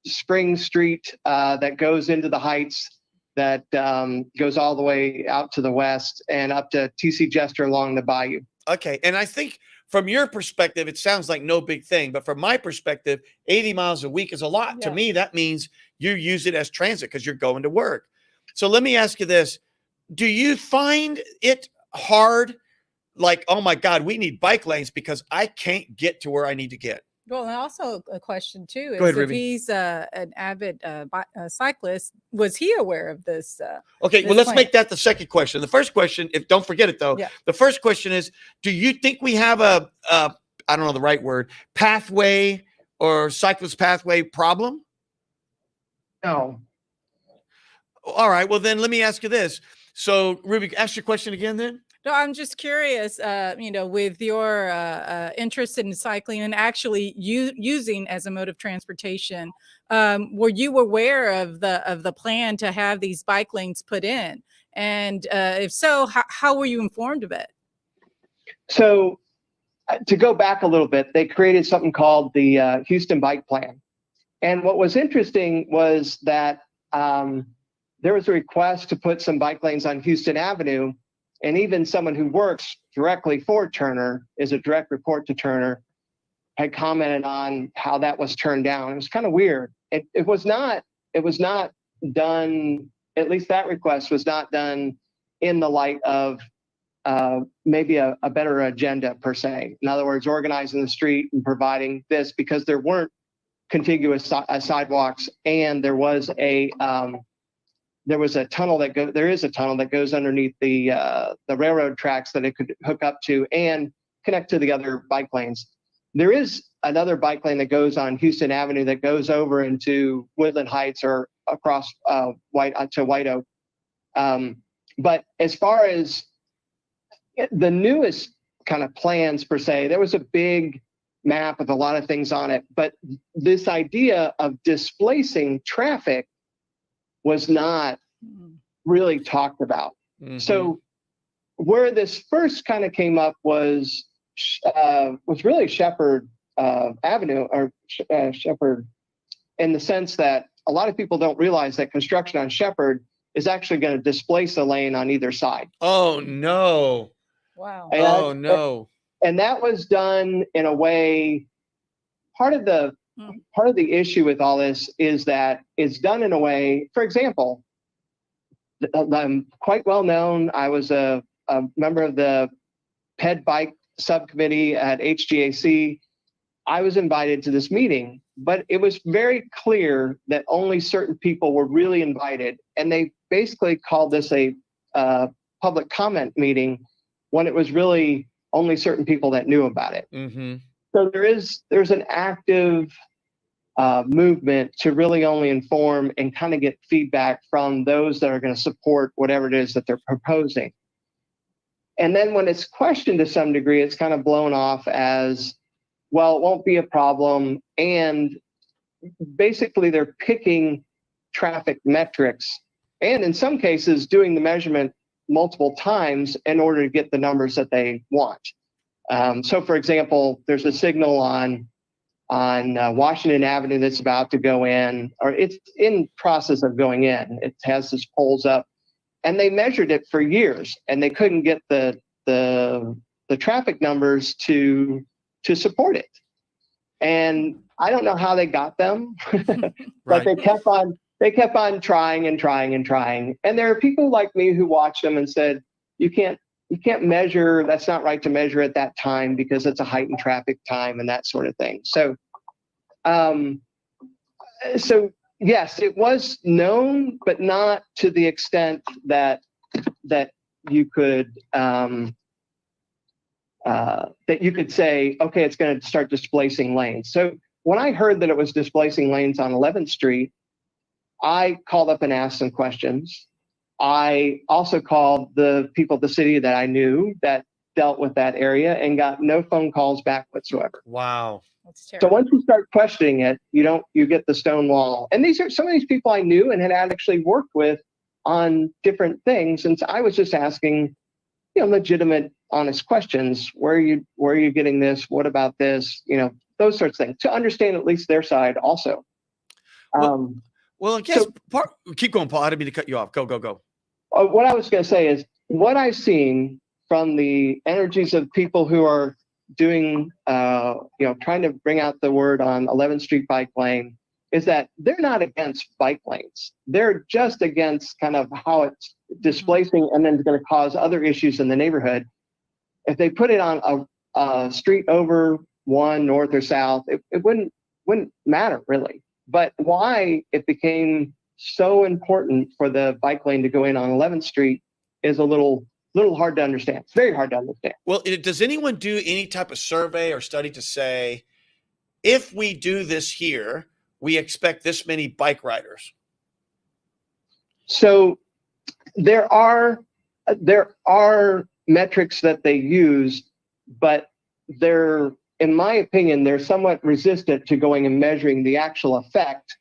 Spring Street that goes into the Heights that goes all the way out to the west and up to TC Jester along the bayou. Okay. And I think from your perspective, it sounds like no big thing. But from my perspective, 80 miles a week is a lot. Yeah. To me, that means you use it as transit because you're going to work. So let me ask you this. Do you find it hard? Like, oh my God, we need bike lanes because I can't get to where I need to get. Well, and also a question too is Go ahead, if Ruby. he's an avid cyclist, was he aware of this? Okay, well, This let's plan. make that the second question. The first question, if don't forget it though, Yeah. the first question is, do you think we have a I don't know the right word, pathway or cyclist pathway problem? No. All right, well then let me ask you this. So Ruby, ask your question again then. No, I'm just curious, with your interest in cycling and actually using as a mode of transportation, were you aware of the plan to have these bike lanes put in? And if so, how were you informed of it? So to go back a little bit, they created something called the Houston Bike Plan. And what was interesting was that there was a request to put some bike lanes on Houston Avenue. And even someone who works directly for Turner, is a direct report to Turner, had commented on how that was turned down. It was kind of weird. It was not done, at least that request was not done in the light of maybe a better agenda per se. In other words, organizing the street and providing this, because there weren't contiguous sidewalks, and there is a tunnel that goes underneath the railroad tracks that it could hook up to and connect to the other bike lanes. There is another bike lane that goes on Houston Avenue that goes over into Woodland Heights or across to White Oak. But as far as the newest kind of plans per se, there was a big map with a lot of things on it. But this idea of displacing traffic was not really talked about. Mm-hmm. So where this first kind of came up was really Shepherd Avenue, or Shepherd, in the sense that a lot of people don't realize that construction on Shepherd is actually going to displace a lane on either side. Oh no. Wow. And Oh no. And that was done in a way, part of the issue with all this is that it's done in a way, for example, I'm quite well known. I was a member of the PED bike subcommittee at HGAC. I was invited to this meeting, but it was very clear that only certain people were really invited. And they basically called this a public comment meeting when it was really only certain people that knew about it. Mm-hmm. So there's an active movement to really only inform and kind of get feedback from those that are going to support whatever it is that they're proposing. And then when it's questioned to some degree, it's kind of blown off as, well, it won't be a problem. And basically they're picking traffic metrics and in some cases doing the measurement multiple times in order to get the numbers that they want. So for example, there's a signal on Washington Avenue that's about to go in, or it's in process of going in. It has this poles up, and they measured it for years, and they couldn't get the traffic numbers to support it. And I don't know how they got them, but Right. they kept on trying and trying and trying. And there are people like me who watched them and said, you can't measure, that's not right to measure at that time because it's a heightened traffic time and that sort of thing. So yes, it was known, but not to the extent that you could say, okay, it's going to start displacing lanes. So when I heard that it was displacing lanes on 11th Street, I called up and asked some questions. I also called the people at the city that I knew that dealt with that area and got no phone calls back whatsoever. Wow. That's So terrible. once you start questioning it, you get the stone wall. And these are some of these people I knew and had actually worked with on different things. And so I was just asking, legitimate, honest questions. Where are you getting this? What about this? Those sorts of things to understand at least their side also. Well, I guess keep going, Paul. I didn't mean to cut you off. Go. What I was going to say is what I've seen from the energies of people who are doing, trying to bring out the word on 11th Street bike lane is that they're not against bike lanes. They're just against kind of how it's displacing and then it's going to cause other issues in the neighborhood. If they put it on a street over one, north or south, it wouldn't matter really. But why it became so important for the bike lane to go in on 11th Street is a little hard to understand. It's very hard to understand. Well, does anyone do any type of survey or study to say, if we do this here, we expect this many bike riders? So there are metrics that they use, but in my opinion, they're somewhat resistant to going and measuring the actual effect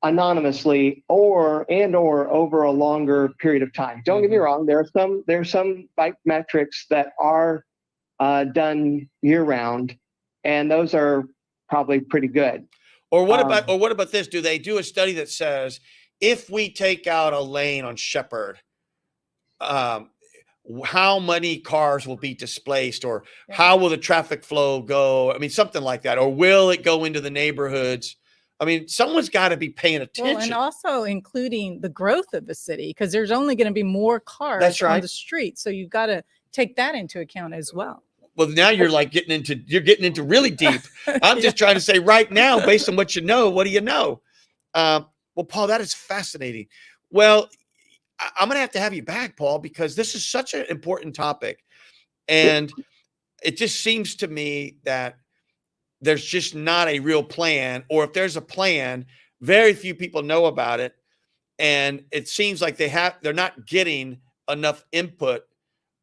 anonymously or over a longer period of time. Don't get me wrong, there are some bike metrics that are done year round, and those are probably pretty good. Or what about this? Do they do a study that says if we take out a lane on Shepherd, how many cars will be displaced, or how will the traffic flow go? I mean, something like that. Or will it go into the neighborhoods? I mean, someone's got to be paying attention. Well, and also including the growth of the city, because there's only going to be more cars That's right. on the street. So you've got to take that into account as well. Well, now you're getting into really deep. I'm just trying to say right now, based on what you know, what do you know? Well, Paul, that is fascinating. Well, I'm going to have you back, Paul, because this is such an important topic. And it just seems to me that there's just not a real plan, or if there's a plan, very few people know about it. And it seems like they're not getting enough input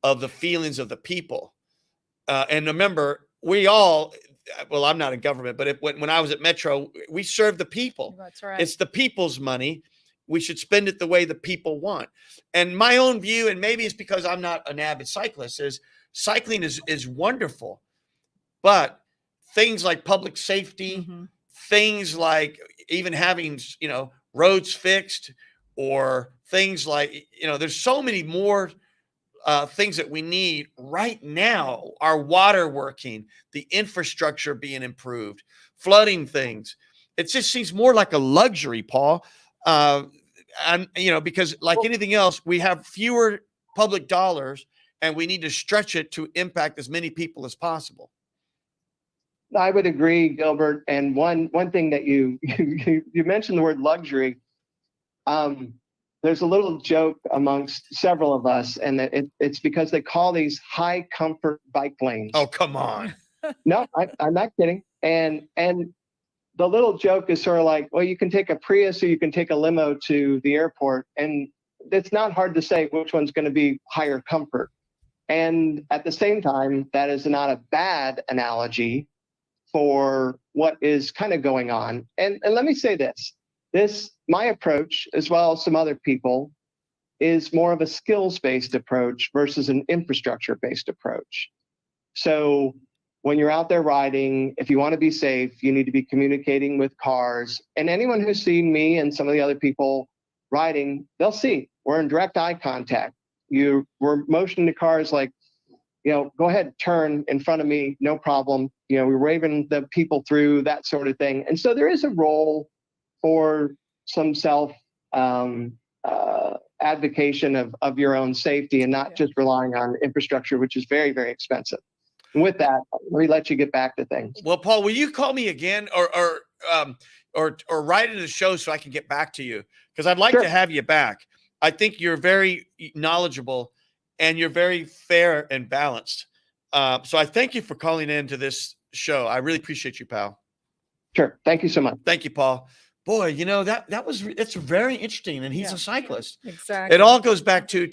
of the feelings of the people. And remember, I'm not in government, but when I was at Metro, we serve the people. That's right. It's the people's money. We should spend it the way the people want. And my own view, and maybe it's because I'm not an avid cyclist, is cycling is wonderful. But things like public safety, things like even having, roads fixed, or things like, there's so many more things that we need right now. Our water working, the infrastructure being improved, flooding things. It just seems more like a luxury, Paul. And because like anything else, we have fewer public dollars and we need to stretch it to impact as many people as possible. I would agree, Gilbert. And one thing that you mentioned the word luxury. There's a little joke amongst several of us, and it's because they call these high comfort bike lanes. Oh, come on. No, I'm not kidding. And the little joke is sort of like, well, you can take a Prius or you can take a limo to the airport, and it's not hard to say which one's going to be higher comfort. And at the same time, that is not a bad analogy for what is kind of going on. And let me say this, my approach, as well as some other people, is more of a skills-based approach versus an infrastructure-based approach. So when you're out there riding, if you want to be safe, you need to be communicating with cars. And anyone who's seen me and some of the other people riding, they'll see we're in direct eye contact. We're motioning to cars like, go ahead, turn in front of me, no problem. We're waving the people through, that sort of thing. And so there is a role for some self advocation of your own safety and not just relying on infrastructure, which is very, very expensive. And with that, let me let you get back to things. Well, Paul, will you call me again or write into the show so I can get back to you? Because I'd like to have you back. I think you're very knowledgeable and you're very fair and balanced. So I thank you for calling in to this show. I really appreciate you, pal. Sure. Thank you so much. Thank you, Paul. Boy, it's very interesting. And he's a cyclist. Exactly. It all goes back to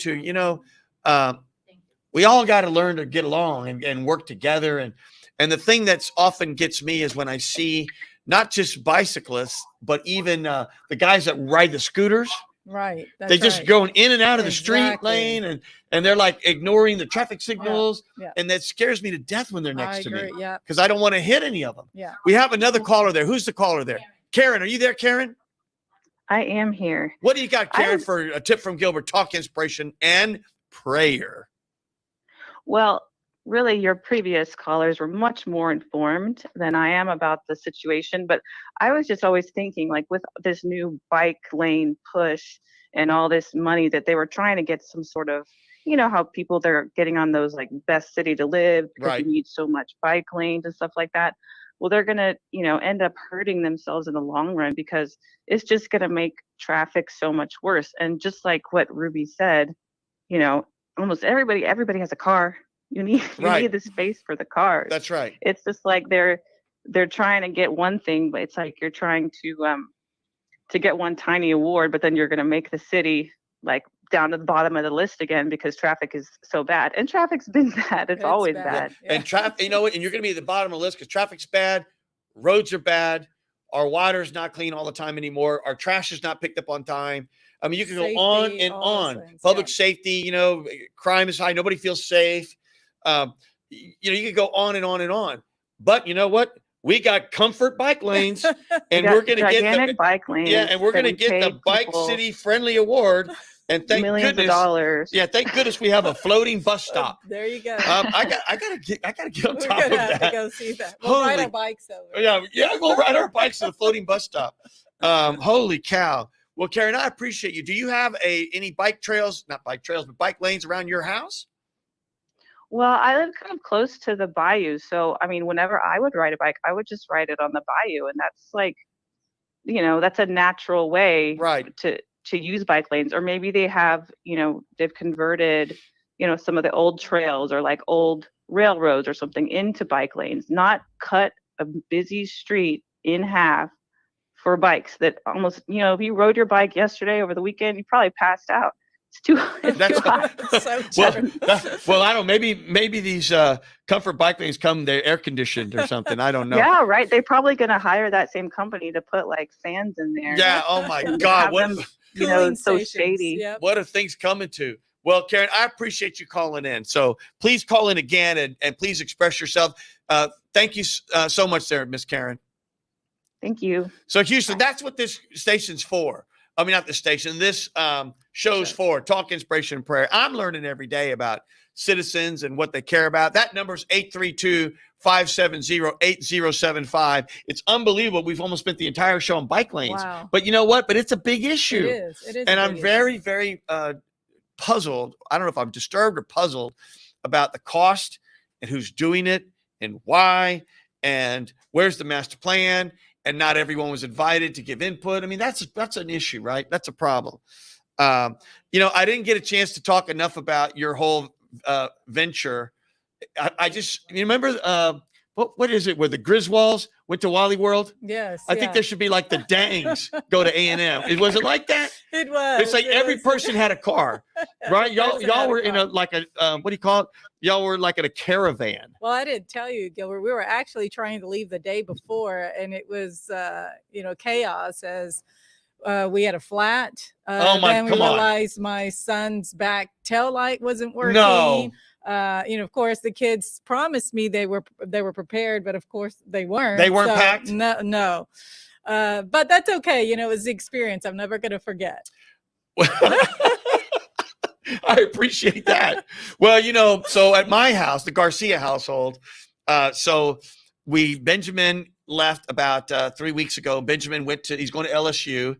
we all got to learn to get along and work together. And the thing that's often gets me is when I see not just bicyclists, but even the guys that ride the scooters. Right. They just going in and out of the street Exactly. lane and they're like ignoring the traffic signals. Yeah. And that scares me to death when they're next to me. Yeah. Because I don't want to hit any of them. Yeah. We have another caller there. Who's the caller there? Karen, are you there, Karen? I am here. What do you got, Karen, for a tip from Gilbert? Talk, inspiration, and prayer. Well, really, your previous callers were much more informed than I am about the situation. But I was just always thinking, like, with this new bike lane push and all this money that they were trying to get some sort of, how people, they're getting on those like best city to live because you need so much bike lanes and stuff like that. Well, they're going to, end up hurting themselves in the long run because it's just going to make traffic so much worse. And just like what Ruby said, almost everybody has a car. You need the space for the cars. That's right. It's just like they're trying to get one thing, but it's like you're trying to get one tiny award, but then you're going to make the city like down to the bottom of the list again because traffic is so bad. And traffic's been bad. It's always bad. Yeah. And traffic, and you're going to be at the bottom of the list because traffic's bad, roads are bad, our water's not clean all the time anymore, our trash is not picked up on time. I mean, you can go on and on. Public safety, crime is high, nobody feels safe. You could go on and on and on. But you know what? We got comfort bike lanes, and we're going to get the bike lanes. Yeah, and we're going to get the Bike City Friendly Award. And thank millions goodness, of dollars. Yeah, thank goodness we have a floating bus stop. There you go. I gotta get on top of that. We're gonna have to go see that. We'll ride our bikes over. Yeah, we'll ride our bikes to the floating bus stop. Holy cow! Well, Karen, I appreciate you. Do you have any bike trails, not bike trails, but bike lanes around your house? Well, I live kind of close to the bayou, so I mean, whenever I would ride a bike, I would just ride it on the bayou, and that's like, that's a natural way, right, to use bike lanes. Or maybe they have, they've converted, some of the old trails or like old railroads or something into bike lanes, not cut a busy street in half for bikes that almost, if you rode your bike yesterday over the weekend, you probably passed out. It's too hot. Well, I don't. Maybe these comfort bike lanes they're air conditioned or something. I don't know. Yeah, right. They're probably going to hire that same company to put like fans in there. Yeah. Oh my God. What so shady. Yep. What are things coming to? Well, Karen, I appreciate you calling in. So please call in again and please express yourself. Thank you so much, there, Miss Karen. Thank you. So Houston, that's what this station's for. I mean, not the station. This show's for Talk, Inspiration, and Prayer. I'm learning every day about citizens and what they care about. That number is 832-570-8075. It's unbelievable. We've almost spent the entire show on bike lanes. Wow. But you know what? But it's a big issue. It is. And I'm very, very puzzled. I don't know if I'm disturbed or puzzled about the cost and who's doing it and why and where's the master plan. And not everyone was invited to give input. I mean, that's an issue, right? That's a problem. I didn't get a chance to talk enough about your whole venture. I just, you remember what is it where the Griswolds went to Wally World? Yes. I think there should be like the Dangs go to A&M. Was it like that? It was. It's like every person had a car, right? Y'all were in what do you call it? Y'all were like in a caravan. Well, I didn't tell you, Gilbert. We were actually trying to leave the day before, and it was, chaos as we had a flat. Then we realized my son's back tail light wasn't working. No. Of course, the kids promised me they were prepared, but of course they weren't. They weren't So, packed? No. But that's okay. It was the experience. I'm never going to forget. I appreciate that. Well, so at my house, the Garcia household, so Benjamin left about 3 weeks ago. Benjamin he's going to LSU,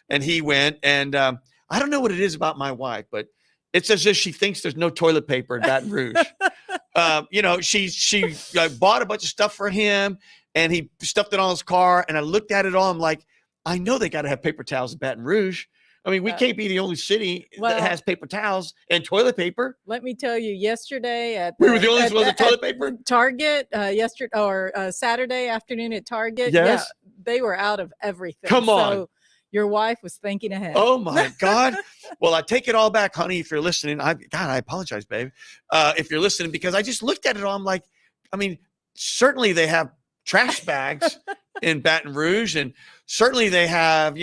and he went. And I don't know what it is about my wife, but it's as if she thinks there's no toilet paper in Baton Rouge. She bought a bunch of stuff for him, and he stuffed it on his car. And I looked at it all. I'm like, I know they got to have paper towels in Baton Rouge. I mean, we can't be the only city that has paper towels and toilet paper. Let me tell you, yesterday we were the only ones with toilet paper. Target, yesterday or Saturday afternoon at Target. Yes, they were out of everything. Come on. So your wife was thinking ahead. Oh my God. Well, I take it all back, honey. If you're listening, I apologize, babe. If you're listening, because I just looked at it all. I'm like, I mean, certainly they have trash bags in Baton Rouge, and certainly they have,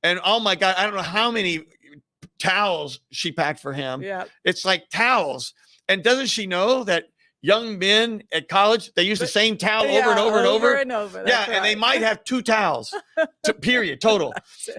and oh my God, I don't know how many towels she packed for him. Yeah. It's like towels. And doesn't she know that young men at college, they use the same towel over and over and over? And over. Yeah, and they might have 2 towels, period, total.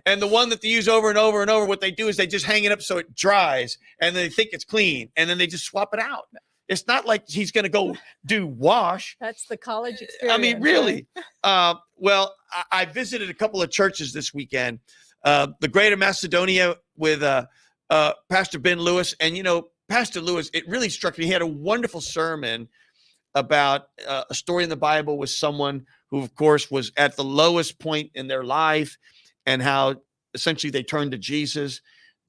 And the one that they use over and over and over, what they do is they just hang it up so it dries, and they think it's clean, and then they just swap it out. It's not like he's going to go do wash. That's the college experience. I mean, really. Well, I visited a couple of churches this weekend. The Greater Macedonia with Pastor Ben Lewis. And, Pastor Lewis, it really struck me. He had a wonderful sermon about a story in the Bible with someone who, of course, was at the lowest point in their life, and how essentially they turned to Jesus,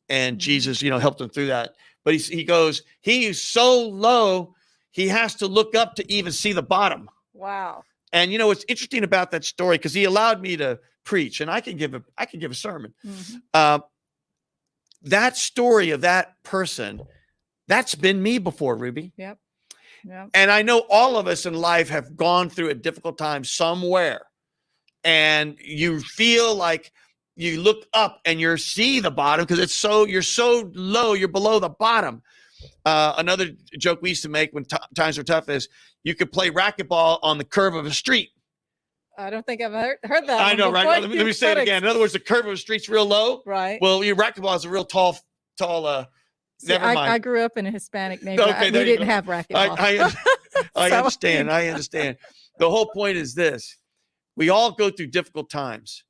and Jesus, helped them through that. But he goes, he is so low, he has to look up to even see the bottom. Wow. And what's interesting about that story, because he allowed me to preach, and I can give a sermon. Mm-hmm. That story of that person, that's been me before, Ruby. Yep. And I know all of us in life have gone through a difficult time somewhere, and you feel like you look up and you see the bottom because you're so low, you're below the bottom. Another joke we used to make when times were tough is you could play racquetball on the curve of a street. I don't think I've heard that. I know, right? Let me say it again. In other words, the curve of a street's real low. Right. Well, your racquetball is a real tall. See, never mind. I grew up in a Hispanic neighborhood. Okay, we didn't have racquetball. I understand. I understand. The whole point is this: we all go through difficult times.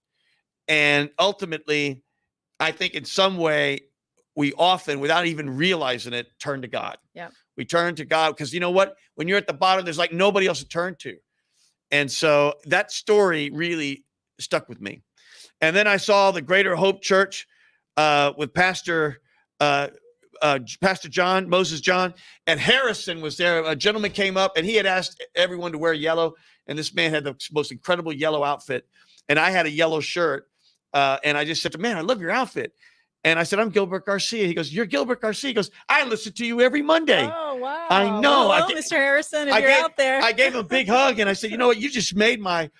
And ultimately, I think in some way, we often, without even realizing it, turn to God. Yeah. We turn to God because you know what? When you're at the bottom, there's like nobody else to turn to. And so that story really stuck with me. And then I saw the Greater Hope Church with Pastor John, Moses John, and Harrison was there. A gentleman came up and he had asked everyone to wear yellow. And this man had the most incredible yellow outfit. And I had a yellow shirt. And I just said to him, man, I love your outfit. And I said, I'm Gilbert Garcia. He goes, you're Gilbert Garcia. He goes, I listen to you every Monday. Oh, wow. I know. Well, Mr. Harrison, if you're out there. I gave him a big hug and I said, you know what? You just made my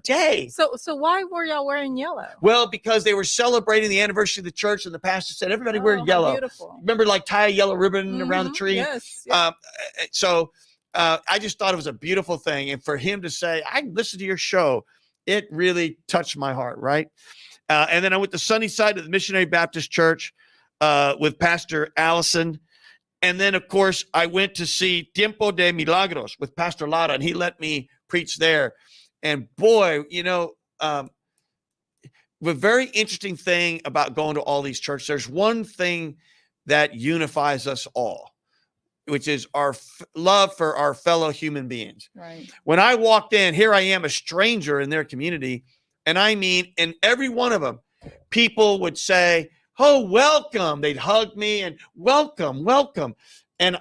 day. So why were y'all wearing yellow? Well, because they were celebrating the anniversary of the church, and the pastor said, everybody wear yellow. Beautiful. Remember, like tie a yellow ribbon around the tree? Yes. So I just thought it was a beautiful thing. And for him to say, I listened to your show, it really touched my heart, right? And then I went to Sunnyside to the Missionary Baptist Church with Pastor Allison. And then, of course, I went to see Tiempo de Milagros with Pastor Lara, and he let me preach there. And boy, the very interesting thing about going to all these churches, there's one thing that unifies us all, which is our love for our fellow human beings. Right. When I walked in, here I am, a stranger in their community. And I mean, in every one of them, people would say, oh, welcome. They'd hug me and welcome. And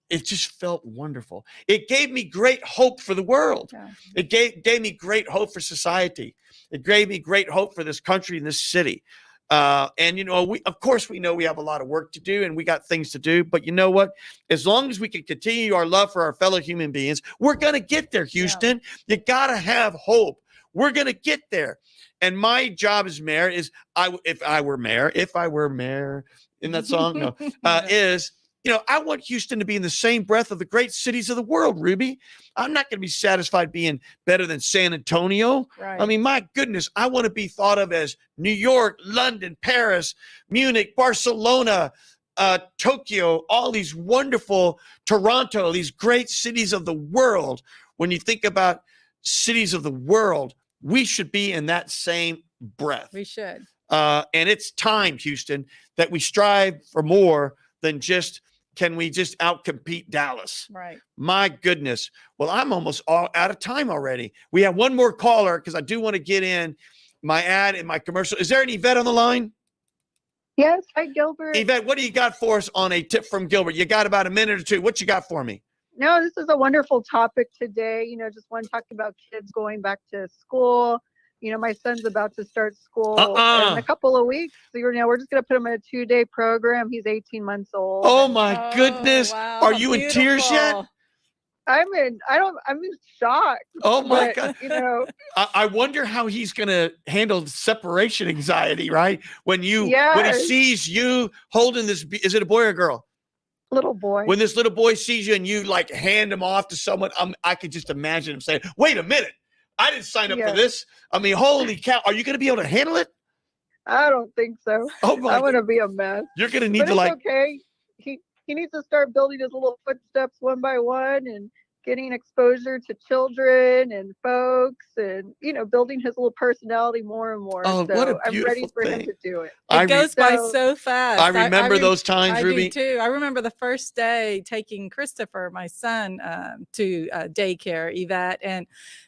it just felt wonderful. It gave me great hope for the world. Yeah. It gave me great hope for society. It gave me great hope for this country and this city. And of course we know we have a lot of work to do and we got things to do, but you know what? As long as we can continue our love for our fellow human beings, we're going to get there, Houston. Yeah. You got to have hope. We're going to get there. And my job as mayor is, if I were mayor in that song, is I want Houston to be in the same breath of the great cities of the world, Ruby. I'm not going to be satisfied being better than San Antonio. Right. I mean, my goodness, I want to be thought of as New York, London, Paris, Munich, Barcelona, Tokyo, all these wonderful, Toronto, these great cities of the world. When you think about cities of the world, we should be in that same breath. We should. And it's time, Houston, that we strive for more than just, can we just outcompete Dallas? Right. My goodness. Well, I'm almost all out of time already. We have one more caller because I do want to get in my ad and my commercial. Is there an Yvette on the line? Yes. Hi, Gilbert. Yvette, what do you got for us on a tip from Gilbert? You got about a minute or two. What you got for me? No, this is a wonderful topic today. Just want to talk about kids going back to school. My son's about to start school in a couple of weeks. So, we're just going to put him in a 2-day program. He's 18 months old. Oh my goodness. Wow, Are you in tears yet? I'm in shock. Oh my God. I wonder how he's going to handle separation anxiety, right? When he sees you holding this, is it a boy or a girl? Little boy. When this little boy sees you and you like hand him off to someone, I could just imagine him saying, wait a minute, I didn't sign up for this. I mean, holy cow. Are you going to be able to handle it? I don't think so. Oh my! I'm going to be a mess. You're going to need to okay. He needs to start building his little footsteps one by one and getting exposure to children and folks and, building his little personality more and more. Oh, so what a I'm ready for thing. him to do it. It goes by so fast. I remember those times, Ruby. I do too. I remember the first day taking Christopher, my son, to daycare, Yvette, and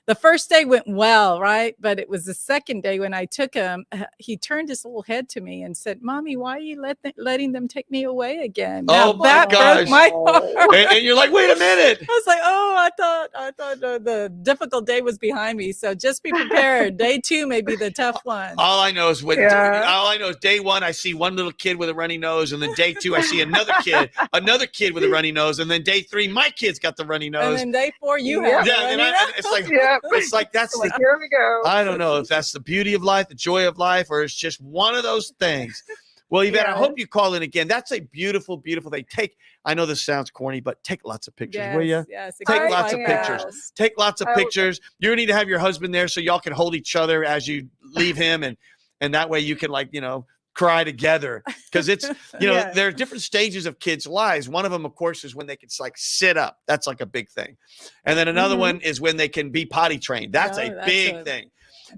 the first day went well, right? But it was the second day when I took him, he turned his little head to me and said, Mommy, why are you letting them take me away again? Oh, my gosh. Broke my heart. And you're like, wait a minute. I was like, I thought the difficult day was behind me. So just be prepared. Day 2 may be the tough one. All I know is day 1, I see one little kid with a runny nose. And then day 2, I see another kid with a runny nose. And then day 3, my kid's got the runny nose. And then day 4, you have it's like, it's like, that's like, here we go. I don't know if that's the beauty of life, the joy of life, or it's just one of those things. Well, Yvette, I hope you call in again. That's a beautiful, beautiful thing. I know this sounds corny, but take lots of pictures, will you? Yes, take lots of pictures. Take lots of pictures. You need to have your husband there so y'all can hold each other as you leave him, and that way you can cry together, because it's there are different stages of kids' lives. One of them, of course, is when they can sit up. That's like a big thing, and then another one is when they can be potty trained. That's a big thing.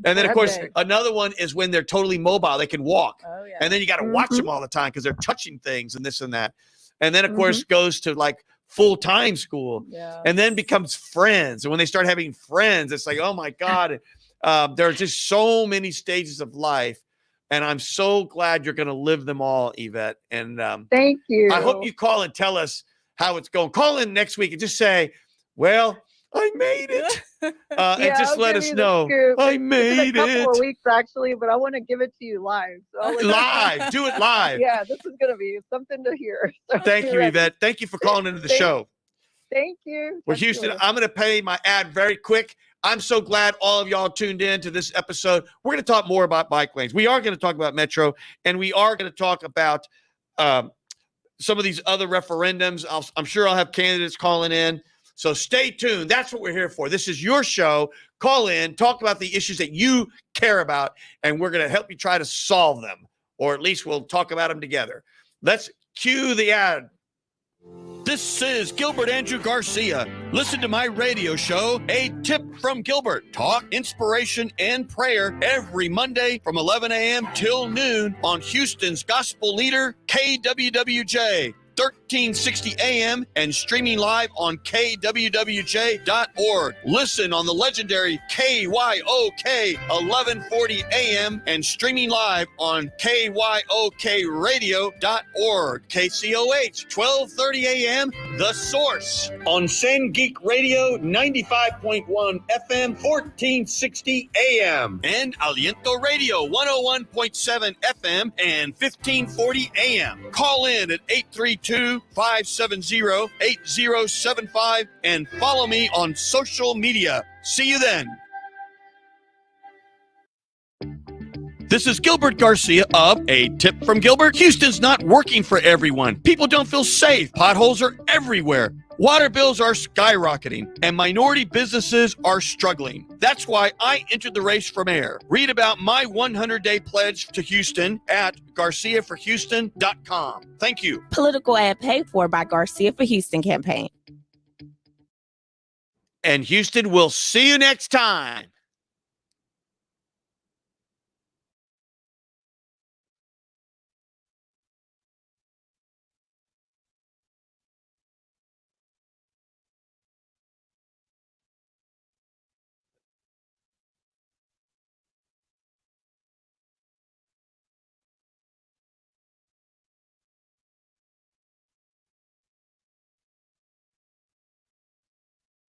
And then, of course, another one is when they're totally mobile. They can walk. Oh, yeah. And then you got to watch them all the time because they're touching things and this and that. And then, of course, goes to full-time school and then becomes friends. And when they start having friends, it's like, oh, my God. There are just so many stages of life. And I'm so glad you're going to live them all, Yvette. And thank you. I hope you call and tell us how it's going. Call in next week and just say, well, I made it. And just let us know. I made it. A couple of weeks, actually, but I want to give it to you live. So live. Do it live. Yeah, this is going to be something to hear. So thank you, Yvette. Thank you for calling into the show. Thank you. Well, Houston, I'm going to pay my ad very quick. I'm so glad all of y'all tuned in to this episode. We're going to talk more about bike lanes. We are going to talk about Metro, and we are going to talk about some of these other referendums. I'm sure I'll have candidates calling in. So stay tuned. That's what we're here for. This is your show. Call in, talk about the issues that you care about, and we're going to help you try to solve them, or at least we'll talk about them together. Let's cue the ad. This is Gilbert Andrew Garcia. Listen to my radio show, A Tip from Gilbert. Talk, inspiration, and prayer every Monday from 11 a.m. till noon on Houston's gospel leader, KWWJ. 1360 AM and streaming live on kwwj.org. Listen on the legendary KYOK 1140 AM and streaming live on kyokradio.org. KCOH 1230 AM, The Source. On San Geek Radio 95.1 FM 1460 AM and Aliento Radio 101.7 FM and 1540 AM. Call in at 832-570-8075 and follow me on social media. See you then. This is Gilbert Garcia of A Tip from Gilbert. Houston's not working for everyone. People don't feel safe. Potholes are everywhere. Water bills are skyrocketing, and minority businesses are struggling. That's why I entered the race for mayor. Read about my 100-day pledge to Houston at GarciaForHouston.com. Thank you. Political ad paid for by Garcia for Houston campaign. And Houston, we'll see you next time.